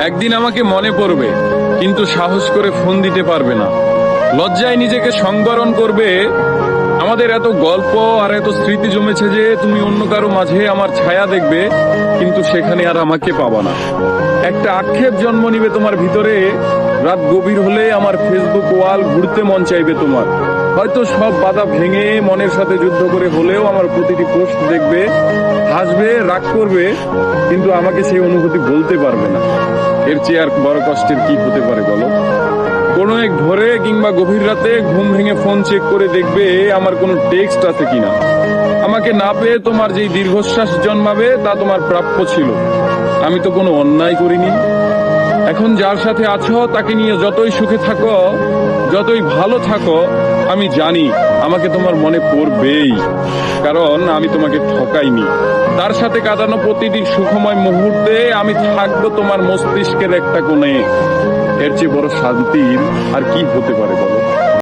একদিন আমাকে মনে পড়বে, কিন্তু সাহস করে ফোন দিতে পারবে না। লজ্জায় নিজেকে সংবরণ করবে। আমাদের এত গল্প আর এত স্মৃতি জমেছে যে তুমি অন্য কারো মাঝে আমার ছায়া দেখবে, কিন্তু সেখানে আর আমাকে পাবা না। একটা আক্ষেপ জন্ম নিবে তোমার ভিতরে। রাত গভীর হলে আমার ফেসবুক ওয়াল ঘুরতে মন চাইবে তোমার। হয়তো সব বাধা ভেঙে মনের সাথে যুদ্ধ করে হলেও আমার প্রতিটি পোস্ট দেখবে, হাসবে, রাগ করবে, কিন্তু আমাকে সেই অনুভূতি বলতে পারবে না। এর চেয়ে আর বড় কষ্টের কি হতে পারে বলো? কোনো এক ভোরে কিংবা গভীর রাতে ঘুম ভেঙে ফোন চেক করে দেখবে আমার কোনো টেক্সট আছে কিনা। আমাকে না পেয়ে তোমার যেই দীর্ঘশ্বাস জন্মাবে তা তোমার প্রাপ্য ছিল। আমি তো কোনো অন্যায় করিনি। এখন যার সাথে আছো তাকে নিয়ে যতই সুখে থাকো, যতই ভালো থাকো, আমি জানি আমাকে তোমার মনে পড়বেই, কারণ আমি তোমাকে ঠকাইনি। তার সাথে কাটানো প্রতিটি সুখময় মুহূর্তে আমি থাকবো তোমার মস্তিষ্কের একটা কোণে। এর চেয়ে বড় শান্তির আর কি হতে পারে বলো?